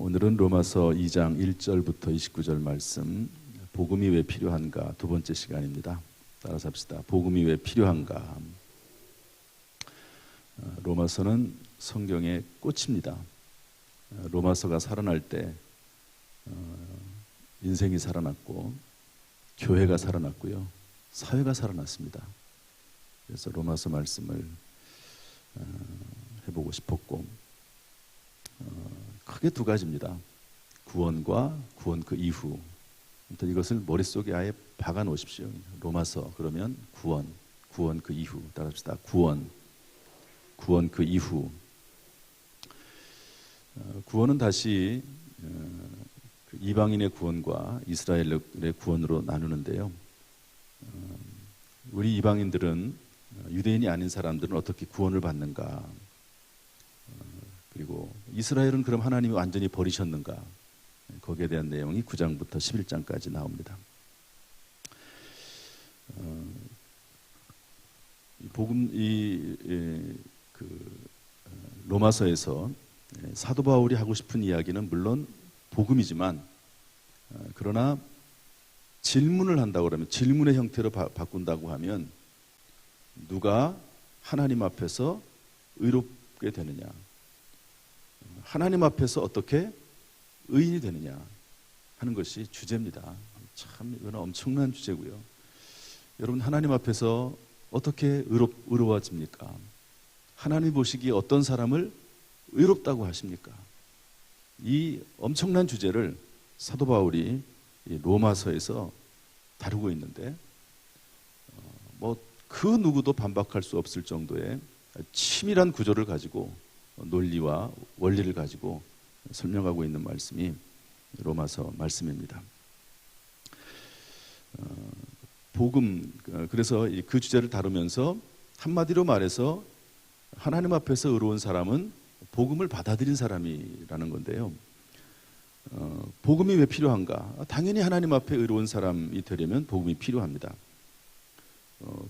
오늘은 로마서 2장 1절부터 29절 말씀, 복음이 왜 필요한가 두 번째 시간입니다. 따라서 합시다. 복음이 왜 필요한가. 로마서는 성경의 꽃입니다. 로마서가 살아날 때 인생이 살아났고 교회가 살아났고요, 사회가 살아났습니다. 그래서 로마서 말씀을 해보고 싶었고, 크게 두 가지입니다. 구원과 구원 그 이후. 이것을 머릿속에 아예 박아 놓으십시오. 로마서 그러면 구원, 구원 그 이후. 따라합시다. 구원, 구원 그 이후. 구원은 다시 이방인의 구원과 이스라엘의 구원으로 나누는데요. 우리 이방인들은, 유대인이 아닌 사람들은 어떻게 구원을 받는가? 그리고 이스라엘은 그럼 하나님이 완전히 버리셨는가? 거기에 대한 내용이 9장부터 11장까지 나옵니다. 로마서에서 사도 바울이 하고 싶은 이야기는 물론 복음이지만, 그러나 질문을 한다고 그러면, 질문의 형태로 바꾼다고 하면, 누가 하나님 앞에서 의롭게 되느냐, 하나님 앞에서 어떻게 의인이 되느냐 하는 것이 주제입니다. 참 이건 엄청난 주제고요. 여러분, 하나님 앞에서 어떻게 의로워집니까? 하나님 보시기에 어떤 사람을 의롭다고 하십니까? 이 엄청난 주제를 사도 바울이 로마서에서 다루고 있는데, 그 누구도 반박할 수 없을 정도의 치밀한 구조를 가지고, 논리와 원리를 가지고 설명하고 있는 말씀이 로마서 말씀입니다. 복음, 그래서 그 주제를 다루면서 한마디로 말해서 하나님 앞에서 의로운 사람은 복음을 받아들인 사람이라는 건데요. 복음이 왜 필요한가? 당연히 하나님 앞에 의로운 사람이 되려면 복음이 필요합니다.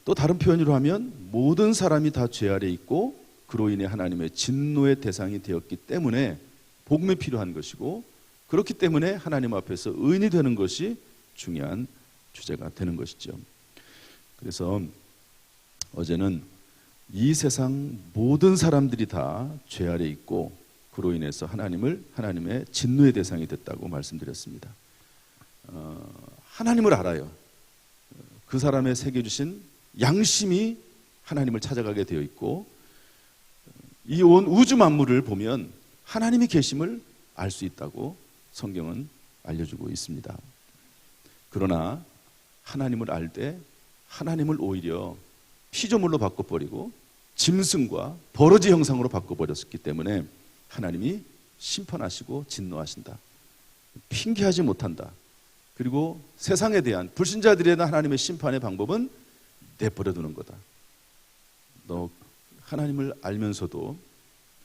또 다른 표현으로 하면 모든 사람이 다 죄 아래 있고 그로 인해 하나님의 진노의 대상이 되었기 때문에 복음이 필요한 것이고, 그렇기 때문에 하나님 앞에서 의인이 되는 것이 중요한 주제가 되는 것이죠. 그래서 어제는 이 세상 모든 사람들이 다 죄 아래 있고 그로 인해서 하나님의 진노의 대상이 됐다고 말씀드렸습니다. 하나님을 알아요. 그 사람의 새겨 주신 양심이 하나님을 찾아가게 되어 있고, 이 온 우주 만물을 보면 하나님이 계심을 알 수 있다고 성경은 알려주고 있습니다. 그러나 하나님을 알 때 하나님을 오히려 피조물로 바꿔버리고 짐승과 버러지 형상으로 바꿔버렸기 때문에 하나님이 심판하시고 진노하신다. 핑계하지 못한다. 그리고 세상에 대한, 불신자들에 대한 하나님의 심판의 방법은 내버려두는 거다. 너 하나님을 알면서도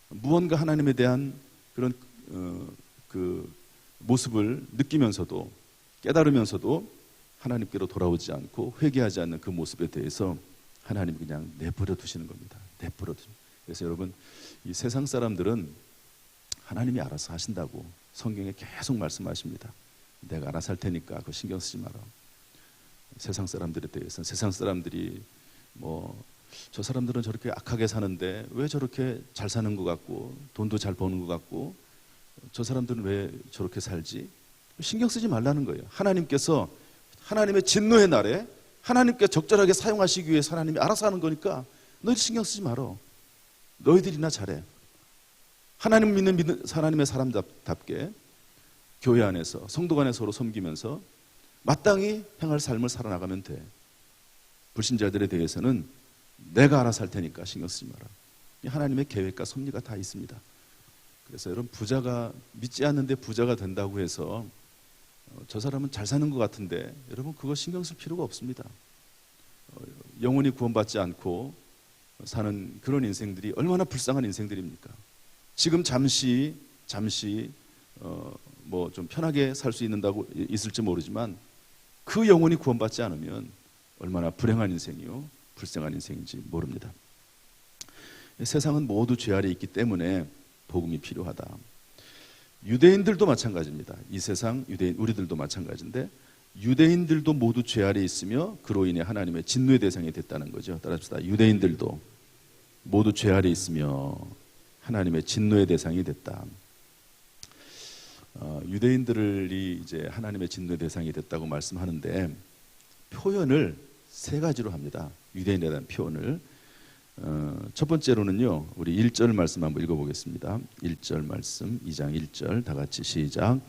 무언가 하나님에 대한 그런 그 모습을 느끼면서도, 깨달으면서도 하나님께로 돌아오지 않고 회개하지 않는 그 모습에 대해서 하나님이 그냥 내버려 두시는 겁니다. 내버려 두시는. 그래서 여러분, 이 세상 사람들은 하나님이 알아서 하신다고 성경에 계속 말씀하십니다. 내가 알아서 할 테니까 그거 신경 쓰지 마라. 세상 사람들에 대해서는, 세상 사람들이 저 사람들은 저렇게 악하게 사는데 왜 저렇게 잘 사는 것 같고 돈도 잘 버는 것 같고 저 사람들은 왜 저렇게 살지? 신경 쓰지 말라는 거예요. 하나님께서 하나님의 진노의 날에 하나님께 적절하게 사용하시기 위해서 하나님이 알아서 하는 거니까 너희들 신경 쓰지 말어. 너희들이나 잘해. 하나님 믿는 하나님의 사람답게 교회 안에서, 성도 간에 서로 섬기면서 마땅히 행할 삶을 살아나가면 돼. 불신자들에 대해서는 내가 알아서 할 테니까 신경 쓰지 마라. 하나님의 계획과 섭리가 다 있습니다. 그래서 여러분, 부자가, 믿지 않는데 부자가 된다고 해서 저 사람은 잘 사는 것 같은데, 여러분 그거 신경 쓸 필요가 없습니다. 영원히 구원받지 않고 사는 그런 인생들이 얼마나 불쌍한 인생들입니까? 지금 잠시 좀 편하게 살 수 있을지 모르지만 그 영혼이 구원받지 않으면 얼마나 불행한 인생이요, 불쌍한 인생인지 모릅니다. 세상은 모두 죄 아래 있기 때문에 복음이 필요하다. 유대인들도 마찬가지입니다. 이 세상 유대인 우리들도 마찬가지인데 유대인들도 모두 죄 아래 있으며 그로 인해 하나님의 진노의 대상이 됐다는 거죠. 따라합시다. 유대인들도 모두 죄 아래 있으며 하나님의 진노의 대상이 됐다. 유대인들이 이제 하나님의 진노의 대상이 됐다고 말씀하는데 표현을 세 가지로 합니다. 유대인에 대한 표현을. 첫 번째로는요, 우리 1절 말씀 한번 읽어보겠습니다. 1절 말씀, 2장 1절 다 같이 시작.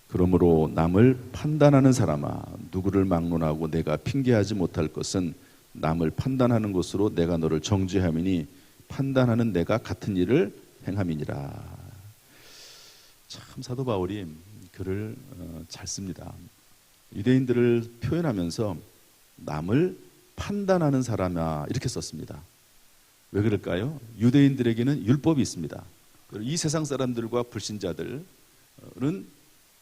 그러므로 남을 판단하는 사람아, 누구를 막론하고 내가 핑계하지 못할 것은 남을 판단하는 것으로 내가 너를 정죄함이니 판단하는 내가 같은 일을 행함이니라. 참 사도 바울이 글을 잘 씁니다. 유대인들을 표현하면서 남을 판단하는 사람아 이렇게 썼습니다. 왜 그럴까요? 유대인들에게는 율법이 있습니다. 이 세상 사람들과 불신자들은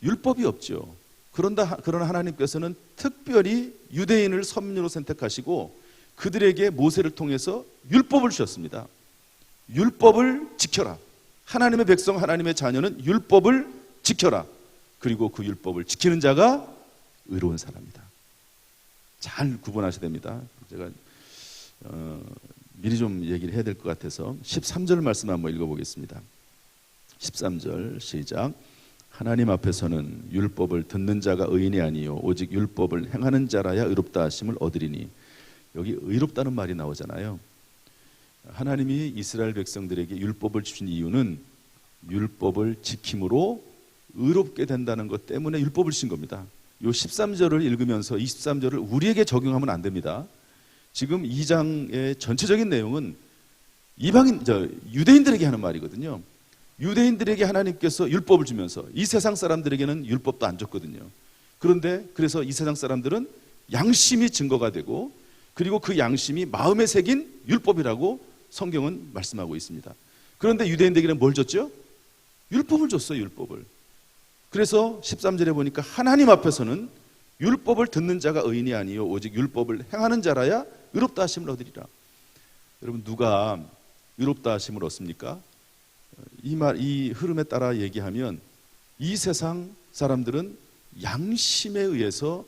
율법이 없죠. 그러나 하나님께서는 특별히 유대인을 선민으로 선택하시고 그들에게 모세를 통해서 율법을 주셨습니다. 율법을 지켜라. 하나님의 백성, 하나님의 자녀는 율법을 지켜라. 그리고 그 율법을 지키는 자가 의로운 사람이다. 잘 구분하셔야 됩니다. 제가 미리 좀 얘기를 해야 될 것 같아서 13절 말씀 한번 읽어보겠습니다. 13절 시작. 하나님 앞에서는 율법을 듣는 자가 의인이 아니요 오직 율법을 행하는 자라야 의롭다 하심을 얻으리니. 여기 의롭다는 말이 나오잖아요. 하나님이 이스라엘 백성들에게 율법을 주신 이유는 율법을 지킴으로 의롭게 된다는 것 때문에 율법을 주신 겁니다. 이 13절을 읽으면서 23절을 우리에게 적용하면 안 됩니다. 지금 2장의 전체적인 내용은 유대인들에게 하는 말이거든요. 유대인들에게 하나님께서 율법을 주면서 이 세상 사람들에게는 율법도 안 줬거든요. 그런데 그래서 이 세상 사람들은 양심이 증거가 되고 그리고 그 양심이 마음에 새긴 율법이라고 성경은 말씀하고 있습니다. 그런데 유대인들에게는 뭘 줬죠? 율법을 줬어요. 율법을. 그래서 13절에 보니까 하나님 앞에서는 율법을 듣는 자가 의인이 아니요 오직 율법을 행하는 자라야 의롭다 하심을 얻으리라. 여러분 누가 의롭다 하심을 얻습니까? 이 흐름에 따라 얘기하면 이 세상 사람들은 양심에 의해서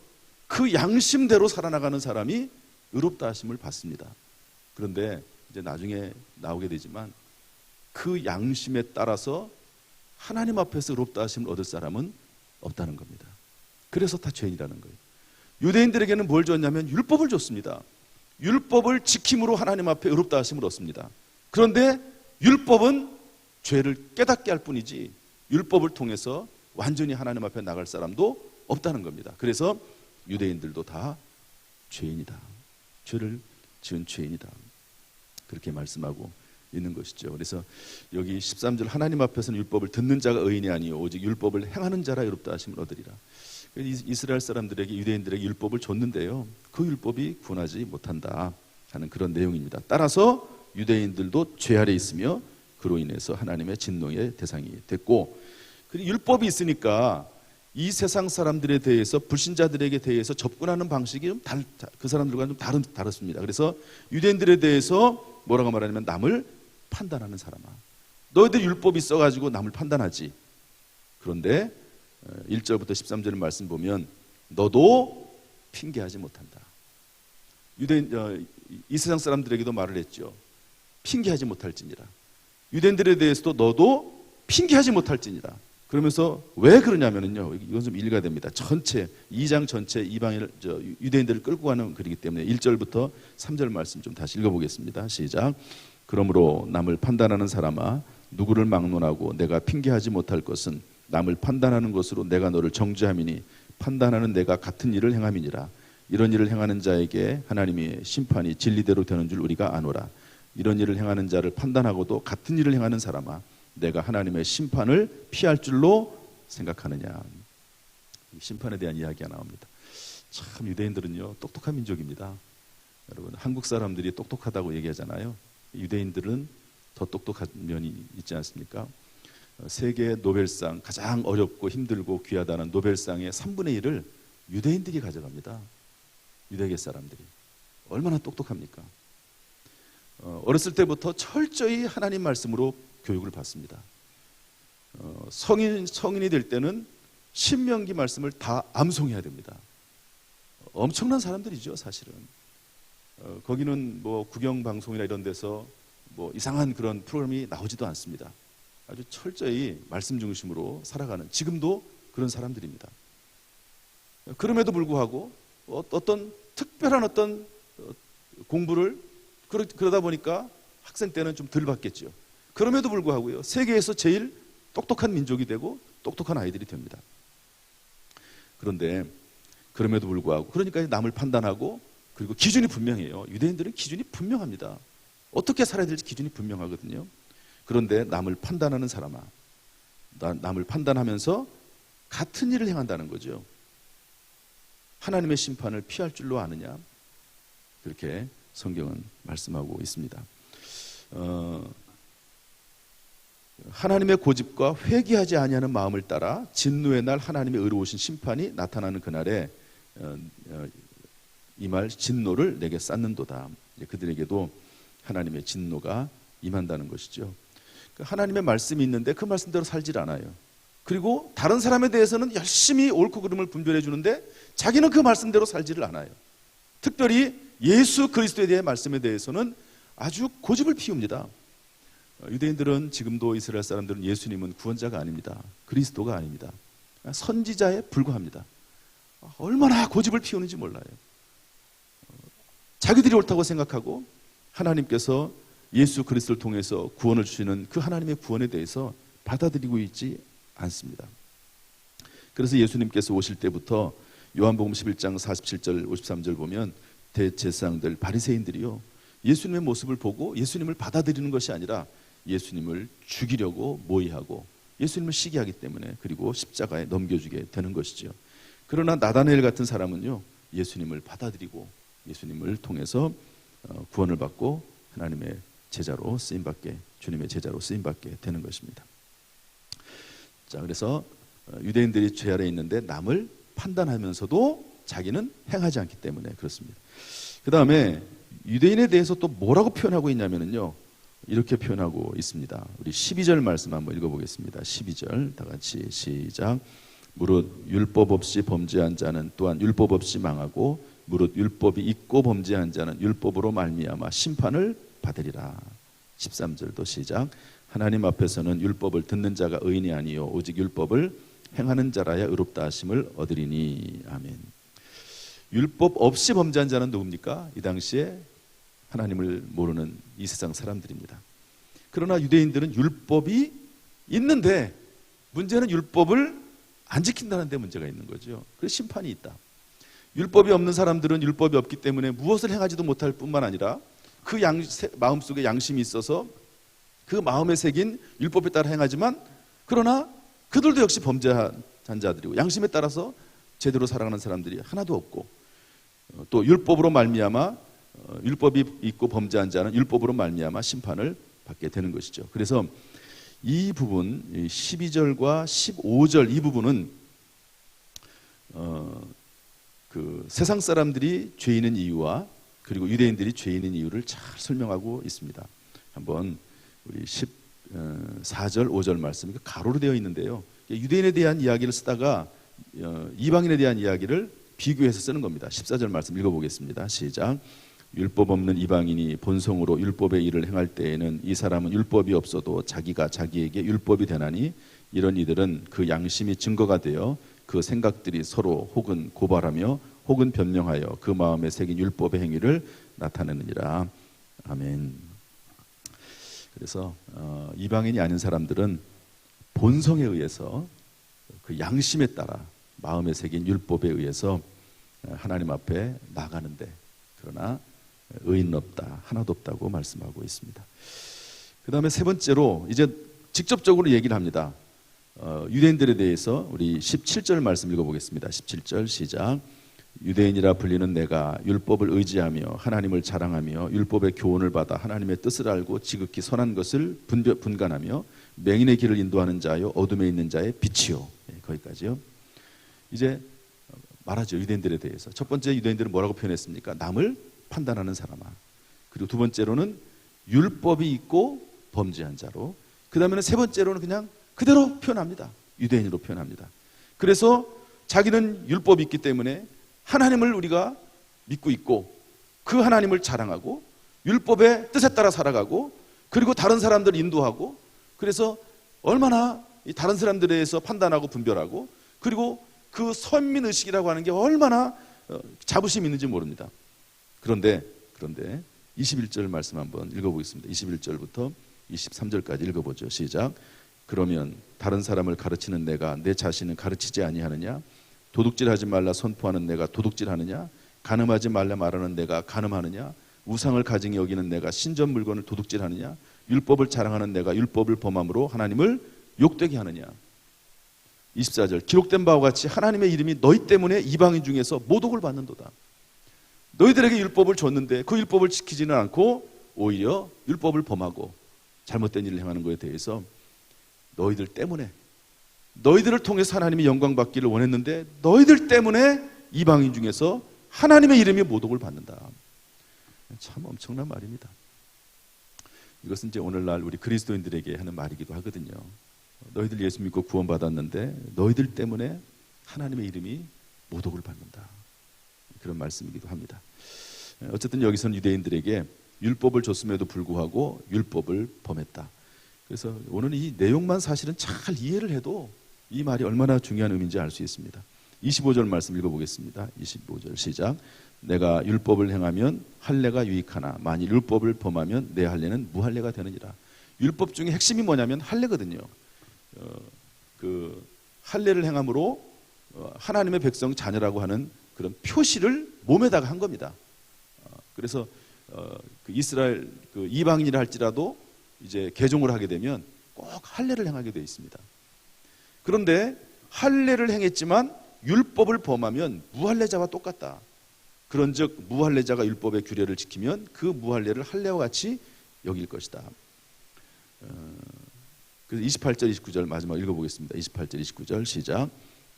그 양심대로 살아나가는 사람이 의롭다 하심을 받습니다. 그런데 이제 나중에 나오게 되지만 그 양심에 따라서 하나님 앞에서 의롭다 하심을 얻을 사람은 없다는 겁니다. 그래서 다 죄인이라는 거예요. 유대인들에게는 뭘 줬냐면 율법을 줬습니다. 율법을 지킴으로 하나님 앞에 의롭다 하심을 얻습니다. 그런데 율법은 죄를 깨닫게 할 뿐이지 율법을 통해서 완전히 하나님 앞에 나갈 사람도 없다는 겁니다. 그래서 유대인들도 다 죄인이다. 죄를 지은 죄인이다. 그렇게 말씀하고 있는 것이죠. 그래서 여기 13절 하나님 앞에서는 율법을 듣는 자가 의인이 아니요 오직 율법을 행하는 자라 의롭다 하심을 얻으리라. 이스라엘 사람들에게 유대인들에게 율법을 줬는데요. 그 율법이 구원하지 못한다 하는 그런 내용입니다. 따라서 유대인들도 죄 아래 있으며 그로 인해서 하나님의 진노의 대상이 됐고 그리고 율법이 있으니까 이 세상 사람들에 대해서 불신자들에게 대해서 접근하는 방식이 좀 그 사람들과는 좀 다릅니다. 그래서 유대인들에 대해서 뭐라고 말하냐면 남을 판단하는 사람아. 너희들 율법이 있어가지고 남을 판단하지. 그런데 1절부터 13절 말씀 보면 너도 핑계하지 못한다. 이 세상 사람들에게도 말을 했죠. 핑계하지 못할지니라. 유대인들에 대해서도 너도 핑계하지 못할지니라. 그러면서 왜 그러냐면요. 이건 좀 일가 됩니다. 전체 2장 전체 이방인 유대인들을 끌고 가는 글이기 때문에 1절부터 3절 말씀 좀 다시 읽어보겠습니다. 시작. 그러므로 남을 판단하는 사람아 누구를 막론하고 내가 핑계하지 못할 것은 남을 판단하는 것으로 내가 너를 정죄함이니 판단하는 내가 같은 일을 행함이니라. 이런 일을 행하는 자에게 하나님의 심판이 진리대로 되는 줄 우리가 아노라. 이런 일을 행하는 자를 판단하고도 같은 일을 행하는 사람아 내가 하나님의 심판을 피할 줄로 생각하느냐. 심판에 대한 이야기가 나옵니다. 참 유대인들은요 똑똑한 민족입니다. 여러분 한국 사람들이 똑똑하다고 얘기하잖아요. 유대인들은 더 똑똑한 면이 있지 않습니까? 세계 노벨상 가장 어렵고 힘들고 귀하다는 노벨상의 3분의 1을 유대인들이 가져갑니다. 유대계 사람들이. 얼마나 똑똑합니까? 어렸을 때부터 철저히 하나님 말씀으로 교육을 받습니다. 성인이 될 때는 신명기 말씀을 다 암송해야 됩니다. 엄청난 사람들이죠, 사실은. 거기는 뭐 국영방송이나 이런 데서 뭐 이상한 그런 프로그램이 나오지도 않습니다. 아주 철저히 말씀 중심으로 살아가는, 지금도 그런 사람들입니다. 그럼에도 불구하고 어떤 특별한 어떤 공부를 그러다 보니까 학생 때는 좀 덜 받겠죠. 그럼에도 불구하고요, 세계에서 제일 똑똑한 민족이 되고 똑똑한 아이들이 됩니다. 그런데 그럼에도 불구하고, 그러니까 남을 판단하고, 그리고 기준이 분명해요. 유대인들은 기준이 분명합니다. 어떻게 살아야 될지 기준이 분명하거든요. 그런데 남을 판단하는 사람아, 남을 판단하면서 같은 일을 행한다는 거죠. 하나님의 심판을 피할 줄로 아느냐, 그렇게 성경은 말씀하고 있습니다. 하나님의 고집과 회개하지 아니하는 마음을 따라 진노의 날 하나님의 의로우신 심판이 나타나는 그날에 이 말 진노를 내게 쌓는도다. 그들에게도 하나님의 진노가 임한다는 것이죠. 하나님의 말씀이 있는데 그 말씀대로 살질 않아요. 그리고 다른 사람에 대해서는 열심히 옳고 그름을 분별해 주는데 자기는 그 말씀대로 살지를 않아요. 특별히 예수 그리스도에 대한 말씀에 대해서는 아주 고집을 피웁니다. 유대인들은, 지금도 이스라엘 사람들은 예수님은 구원자가 아닙니다. 그리스도가 아닙니다. 선지자에 불과합니다. 얼마나 고집을 피우는지 몰라요. 자기들이 옳다고 생각하고 하나님께서 예수 그리스도를 통해서 구원을 주시는 그 하나님의 구원에 대해서 받아들이고 있지 않습니다. 그래서 예수님께서 오실 때부터 요한복음 11장 47절 53절 보면 대제사장들 바리새인들이요, 예수님의 모습을 보고 예수님을 받아들이는 것이 아니라 예수님을 죽이려고 모의하고 예수님을 시기하기 때문에, 그리고 십자가에 넘겨주게 되는 것이죠. 그러나 나다나엘 같은 사람은요, 예수님을 받아들이고 예수님을 통해서 구원을 받고 하나님의 제자로 쓰임받게, 주님의 제자로 쓰임받게 되는 것입니다. 자, 그래서 유대인들이 죄 아래 있는데 남을 판단하면서도 자기는 행하지 않기 때문에 그렇습니다. 그 다음에 유대인에 대해서 또 뭐라고 표현하고 있냐면요, 이렇게 표현하고 있습니다. 우리 12절 말씀 한번 읽어보겠습니다. 12절 다 같이 시작. 무릇 율법 없이 범죄한 자는 또한 율법 없이 망하고, 무릇 율법이 있고 범죄한 자는 율법으로 말미암아 심판을 받으리라. 13절도 시작. 하나님 앞에서는 율법을 듣는 자가 의인이 아니요 오직 율법을 행하는 자라야 의롭다 하심을 얻으리니. 아멘. 율법 없이 범죄한 자는 누굽니까? 이 당시에 하나님을 모르는 이 세상 사람들입니다. 그러나 유대인들은 율법이 있는데 문제는 율법을 안 지킨다는 데 문제가 있는 거죠. 그래서 심판이 있다. 율법이 없는 사람들은 율법이 없기 때문에 무엇을 행하지도 못할 뿐만 아니라 그 마음속에 양심이 있어서 그 마음에 새긴 율법에 따라 행하지만, 그러나 그들도 역시 범죄한 자들이고 양심에 따라서 제대로 살아가는 사람들이 하나도 없고, 또 율법으로 말미암아 율법이 있고 범죄한 자는 율법으로 말미암아 심판을 받게 되는 것이죠. 그래서 이 부분 12절과 15절 이 부분은 그 세상 사람들이 죄인인 이유와 그리고 유대인들이 죄인인 이유를 잘 설명하고 있습니다. 한번 우리 14절 5절 말씀, 가로로 되어 있는데요, 유대인에 대한 이야기를 쓰다가 이방인에 대한 이야기를 비교해서 쓰는 겁니다. 14절 말씀 읽어보겠습니다. 시작. 율법 없는 이방인이 본성으로 율법의 일을 행할 때에는 이 사람은 율법이 없어도 자기가 자기에게 율법이 되나니, 이런 이들은 그 양심이 증거가 되어 그 생각들이 서로 혹은 고발하며 혹은 변명하여 그 마음에 새긴 율법의 행위를 나타내느니라. 아멘. 그래서 이방인이 아닌 사람들은 본성에 의해서, 그 양심에 따라 마음에 새긴 율법에 의해서 하나님 앞에 나가는데, 그러나 의인은 없다, 하나도 없다고 말씀하고 있습니다. 그 다음에 세 번째로 이제 직접적으로 얘기를 합니다. 유대인들에 대해서 우리 17절 말씀 읽어보겠습니다. 17절 시작. 유대인이라 불리는 내가 율법을 의지하며 하나님을 자랑하며 율법의 교훈을 받아 하나님의 뜻을 알고 지극히 선한 것을 분간하며 맹인의 길을 인도하는 자요 어둠에 있는 자의 빛이요. 거기까지요. 이제 말하죠, 유대인들에 대해서. 첫 번째, 유대인들은 뭐라고 표현했습니까? 남을 판단하는 사람아. 그리고 두 번째로는 율법이 있고 범죄한 자로. 그 다음에는 세 번째로는 그냥 그대로 표현합니다. 유대인으로 표현합니다. 그래서 자기는 율법이 있기 때문에 하나님을 우리가 믿고 있고 그 하나님을 자랑하고 율법의 뜻에 따라 살아가고 그리고 다른 사람들을 인도하고 그래서 얼마나 이 다른 사람들에 대해서 판단하고 분별하고 그리고 그 선민의식이라고 하는 게 얼마나 자부심이 있는지 모릅니다. 그런데 21절 말씀 한번 읽어보겠습니다. 21절부터 23절까지 읽어보죠. 시작. 그러면 다른 사람을 가르치는 내가 내 자신을 가르치지 아니하느냐? 도둑질하지 말라 선포하는 내가 도둑질하느냐? 간음하지 말라 말하는 내가 간음하느냐? 우상을 가증히 여기는 내가 신전 물건을 도둑질하느냐? 율법을 자랑하는 내가 율법을 범함으로 하나님을 욕되게 하느냐? 24절 기록된 바와 같이 하나님의 이름이 너희 때문에 이방인 중에서 모독을 받는도다. 너희들에게 율법을 줬는데 그 율법을 지키지는 않고 오히려 율법을 범하고 잘못된 일을 행하는 것에 대해서 너희들 때문에 너희들을 통해서 하나님이 영광 받기를 원했는데 너희들 때문에 이방인 중에서 하나님의 이름이 모독을 받는다. 참 엄청난 말입니다. 이것은 이제 오늘날 우리 그리스도인들에게 하는 말이기도 하거든요. 너희들 예수 믿고 구원받았는데 너희들 때문에 하나님의 이름이 모독을 받는다. 그런 말씀이기도 합니다. 어쨌든 여기서는 유대인들에게 율법을 줬음에도 불구하고 율법을 범했다. 그래서 오늘 이 내용만 사실은 잘 이해를 해도 이 말이 얼마나 중요한 의미인지 알 수 있습니다. 25절 말씀 읽어보겠습니다. 25절 시작. 내가 율법을 행하면 할례가 유익하나 만일 율법을 범하면 내 할례는 무할례가 되느니라. 율법 중에 핵심이 뭐냐면 할례거든요. 그 할례를 행함으로 하나님의 백성 자녀라고 하는 그런 표시를 몸에다가 한 겁니다. 그래서 그 이스라엘 그 이방인이라 할지라도 이제 개종을 하게 되면 꼭 할례를 행하게 되어 있습니다. 그런데 할례를 행했지만 율법을 범하면 무할례자와 똑같다. 그런즉 무할례자가 율법의 규례를 지키면 그 무할례를 할례와 같이 여길 것이다. 그래서 28절 29절 마지막 읽어보겠습니다. 28절 29절 시작.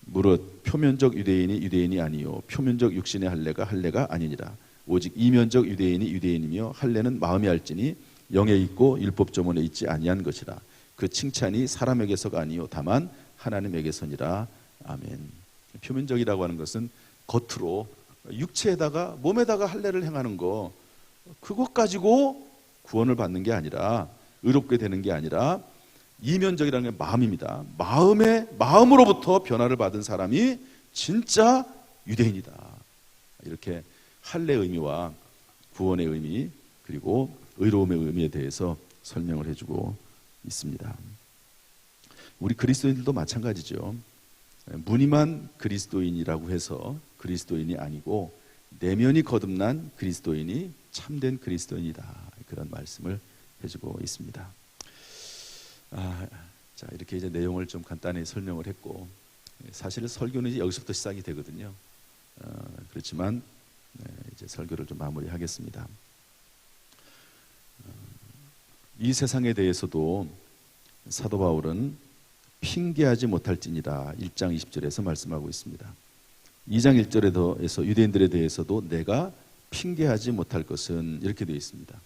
무릇 표면적 유대인이 유대인이 아니요 표면적 육신의 할례가 아니니라. 오직 이면적 유대인이 유대인이며 할례는 마음에 할지니 영에 있고 율법 조문에 있지 아니한 것이라. 그 칭찬이 사람에게서가 아니요 다만 하나님에게서니라. 아멘. 표면적이라고 하는 것은 겉으로 육체에다가 몸에다가 할례를 행하는 거 그것 가지고 구원을 받는 게 아니라 의롭게 되는 게 아니라 이면적이라는 게 마음입니다. 마음으로부터 변화를 받은 사람이 진짜 유대인이다. 이렇게 할례의 의미와 구원의 의미 그리고 의로움의 의미에 대해서 설명을 해주고 있습니다. 우리 그리스도인들도 마찬가지죠. 무늬만 그리스도인이라고 해서 그리스도인이 아니고 내면이 거듭난 그리스도인이 참된 그리스도인이다. 그런 말씀을 해주고 있습니다. 자, 이렇게 이제 내용을 좀 간단히 설명을 했고 사실 설교는 이제 여기서부터 시작이 되거든요. 그렇지만 이제 설교를 좀 마무리하겠습니다. 이 세상에 대해서도 사도 바울은 핑계하지 못할지니라 1장 20절에서 말씀하고 있습니다. 2장 1절에서 유대인들에 대해서도 내가 핑계하지 못할 것은 이렇게 되어 있습니다.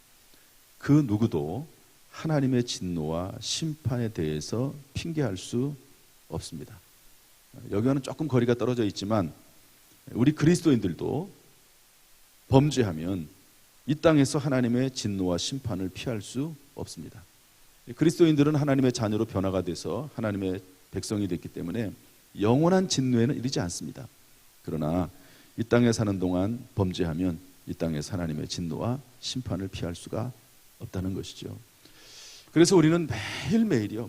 그 누구도 하나님의 진노와 심판에 대해서 핑계할 수 없습니다. 여기와는 조금 거리가 떨어져 있지만 우리 그리스도인들도 범죄하면 이 땅에서 하나님의 진노와 심판을 피할 수 없습니다. 그리스도인들은 하나님의 자녀로 변화가 돼서 하나님의 백성이 됐기 때문에 영원한 진노에는 이르지 않습니다. 그러나 이 땅에 사는 동안 범죄하면 이 땅에서 하나님의 진노와 심판을 피할 수가 없다는 것이죠. 그래서 우리는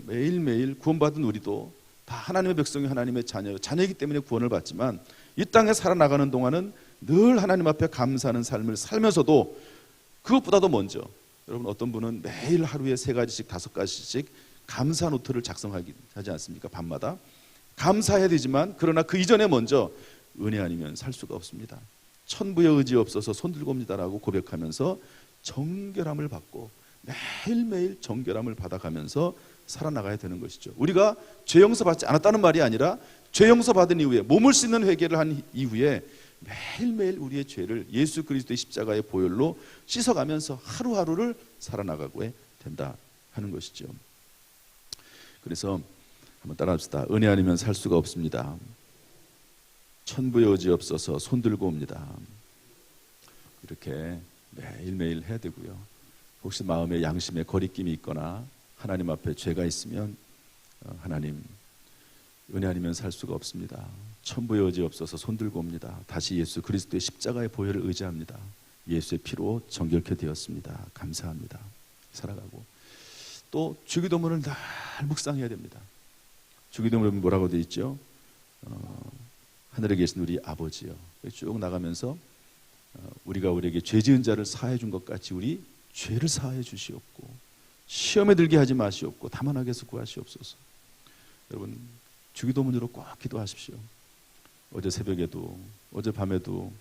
매일매일 구원받은 우리도 다 하나님의 백성이 하나님의 자녀이기 때문에 구원을 받지만 이 땅에 살아나가는 동안은 늘 하나님 앞에 감사하는 삶을 살면서도 그것보다도 먼저 여러분 어떤 분은 매일 하루에 3가지씩 5가지씩 감사 노트를 작성하지 않습니까? 밤마다 감사해야 되지만 그러나 그 이전에 먼저 은혜 아니면 살 수가 없습니다. 천부의 의지 없어서 손들고 옵니다라고 고백하면서 정결함을 받고 매일매일 정결함을 받아가면서 살아나가야 되는 것이죠. 우리가 죄 용서받지 않았다는 말이 아니라 죄 용서받은 이후에 몸을 씻는 회개를 한 이후에 매일매일 우리의 죄를 예수 그리스도의 십자가의 보혈로 씻어가면서 하루하루를 살아나가고 된다 하는 것이죠. 그래서 한번 따라합시다. 은혜 아니면 살 수가 없습니다. 천부의 의지 없어서 손들고 옵니다. 이렇게 매일매일 해야 되고요. 혹시 마음에 양심에 거리낌이 있거나 하나님 앞에 죄가 있으면 하나님, 은혜 아니면 살 수가 없습니다. 천부의 의지 없어서 손들고 옵니다. 다시 예수 그리스도의 십자가의 보혈을 의지합니다. 예수의 피로 정결케 되었습니다. 감사합니다. 살아가고, 또 주기도문을 늘 묵상해야 됩니다. 주기도문은 뭐라고 되어 있죠? 하늘에 계신 우리 아버지요. 쭉 나가면서 우리가 우리에게 죄 지은 자를 사하여 준 것 같이 우리 죄를 사하여 주시옵고 시험에 들게 하지 마시옵고 다만 악에서 구하시옵소서. 여러분, 주기도문으로 꼭 기도하십시오. 어제 새벽에도 어젯밤에도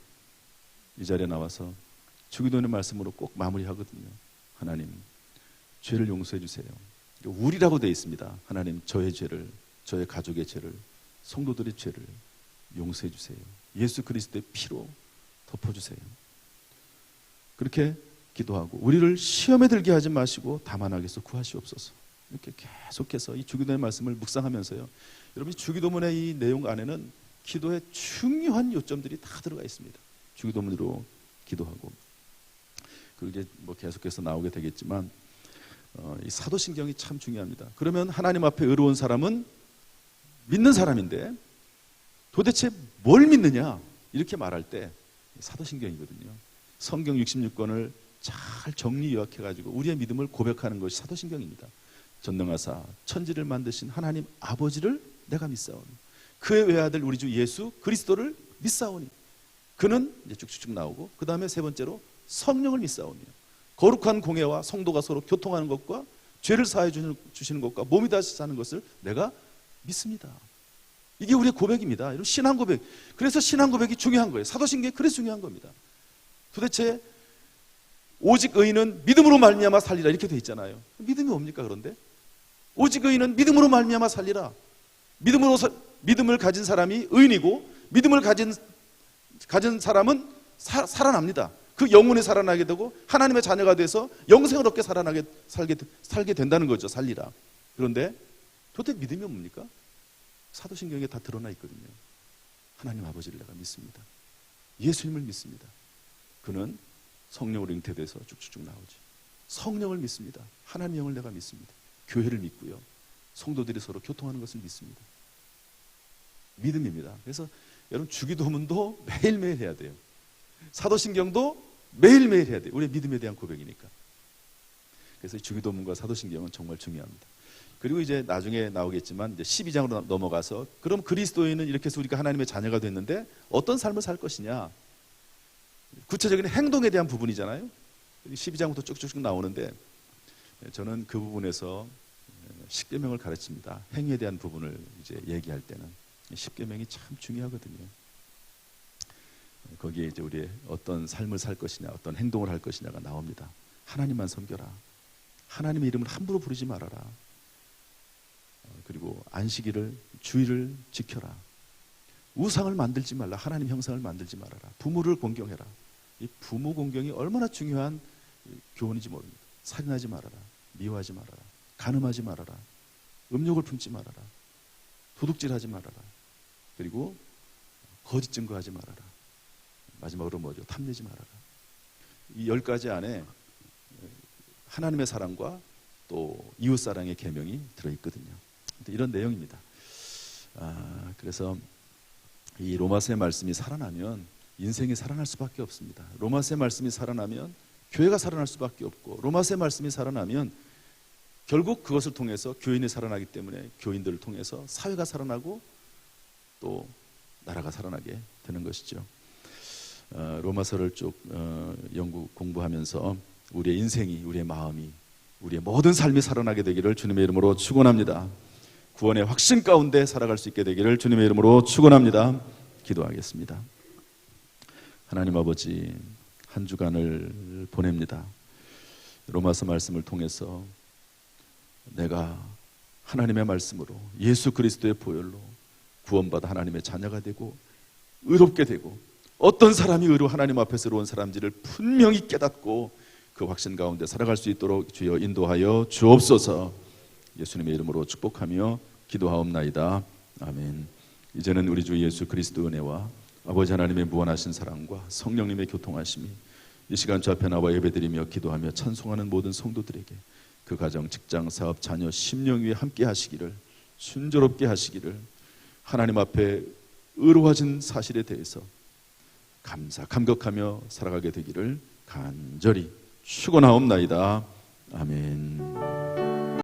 이 자리에 나와서 주기도문의 말씀으로 꼭 마무리하거든요. 하나님, 죄를 용서해 주세요. 우리라고 되어 있습니다. 하나님, 저의 죄를, 저의 가족의 죄를, 성도들의 죄를 용서해 주세요. 예수 그리스도의 피로 덮어주세요. 그렇게 기도하고, 우리를 시험에 들게 하지 마시고 다만 악에서 구하시옵소서. 이렇게 계속해서 이 주기도문의 말씀을 묵상하면서요, 여러분, 주기도문의 이 내용 안에는 기도의 중요한 요점들이 다 들어가 있습니다. 주기도문으로 기도하고, 그리고 이제 뭐 계속해서 나오게 되겠지만 이 사도신경이 참 중요합니다. 그러면 하나님 앞에 의로운 사람은 믿는 사람인데 도대체 뭘 믿느냐, 이렇게 말할 때 사도신경이거든요. 성경 66권을 잘 정리 요약해가지고 우리의 믿음을 고백하는 것이 사도신경입니다. 전능하사 천지를 만드신 하나님 아버지를 내가 믿사오니, 그의 외아들 우리 주 예수 그리스도를 믿사오니, 그는 이제 쭉쭉쭉 나오고, 그 다음에 세 번째로 성령을 믿사오니, 거룩한 공회와 성도가 서로 교통하는 것과 죄를 사하여 주시는 것과 몸이 다시 사는 것을 내가 믿습니다. 이게 우리의 고백입니다. 여러분, 신앙 고백. 그래서 신앙 고백이 중요한 거예요. 사도신경이 그래서 중요한 겁니다. 도대체 오직 의인은 믿음으로 말미암아 살리라, 이렇게 돼 있잖아요. 믿음이 뭡니까? 그런데 오직 의인은 믿음으로 말미암아 살리라. 믿음을 가진 사람이 의인이고, 믿음을 가진 사람은 살아납니다. 그 영혼이 살아나게 되고 하나님의 자녀가 돼서 영생을 얻게 살게 된다는 거죠. 살리라. 그런데 도대체 믿음이 뭡니까? 사도신경에 다 드러나 있거든요. 하나님 아버지를 내가 믿습니다. 예수님을 믿습니다. 그는 성령으로 잉태돼서 쭉쭉쭉 나오지. 성령을 믿습니다. 하나님의 영을 내가 믿습니다. 교회를 믿고요, 성도들이 서로 교통하는 것을 믿습니다. 믿음입니다. 그래서 여러분, 주기도문도 매일매일 해야 돼요. 사도신경도 매일매일 해야 돼요. 우리의 믿음에 대한 고백이니까. 그래서 주기도문과 사도신경은 정말 중요합니다. 그리고 이제 나중에 나오겠지만 이제 12장으로 넘어가서, 그럼 그리스도인은 이렇게 해서 우리가 하나님의 자녀가 됐는데 어떤 삶을 살 것이냐, 구체적인 행동에 대한 부분이잖아요. 12장부터 쭉쭉쭉 나오는데 저는 그 부분에서 십계명을 가르칩니다. 행위에 대한 부분을 이제 얘기할 때는 십계명이 참 중요하거든요. 거기에 이제 우리의 어떤 삶을 살 것이냐, 어떤 행동을 할 것이냐가 나옵니다. 하나님만 섬겨라. 하나님의 이름을 함부로 부르지 말아라. 그리고 안식일을, 주일을 지켜라. 우상을 만들지 말라. 하나님 형상을 만들지 말아라. 부모를 공경해라. 이 부모 공경이 얼마나 중요한 교훈인지 모릅니다. 살인하지 말아라. 미워하지 말아라. 간음하지 말아라. 음욕을 품지 말아라. 도둑질하지 말아라. 그리고 거짓 증거하지 말아라. 마지막으로 뭐죠? 탐내지 말아라. 이 10가지 안에 하나님의 사랑과 또 이웃 사랑의 계명이 들어있거든요. 이런 내용입니다. 그래서 이 로마서의 말씀이 살아나면 인생이 살아날 수밖에 없습니다. 로마서의 말씀이 살아나면 교회가 살아날 수밖에 없고, 로마서의 말씀이 살아나면 결국 그것을 통해서 교인이 살아나기 때문에 교인들을 통해서 사회가 살아나고 또 나라가 살아나게 되는 것이죠. 로마서를 쭉 공부하면서 우리의 인생이, 우리의 마음이, 우리의 모든 삶이 살아나게 되기를 주님의 이름으로 축원합니다. 구원의 확신 가운데 살아갈 수 있게 되기를 주님의 이름으로 축원합니다. 기도하겠습니다. 하나님 아버지, 한 주간을 보냅니다. 로마서 말씀을 통해서 내가 하나님의 말씀으로, 예수 그리스도의 보혈로 구원받아 하나님의 자녀가 되고 의롭게 되고, 어떤 사람이 의로 하나님 앞에서 의로운 사람인지를 분명히 깨닫고 그 확신 가운데 살아갈 수 있도록 주여 인도하여 주옵소서. 예수님의 이름으로 축복하며 기도하옵나이다. 아멘. 이제는 우리 주 예수 그리스도 은혜와 아버지 하나님의 무한하신 사랑과 성령님의 교통하심이 이 시간 주 앞에 나와 예배드리며 기도하며 찬송하는 모든 성도들에게 그 가정, 직장, 사업, 자녀, 심령 위에 함께 하시기를, 순조롭게 하시기를, 하나님 앞에 의로워진 사실에 대해서 감격하며 살아가게 되기를 간절히 축원하옵나이다. 아멘.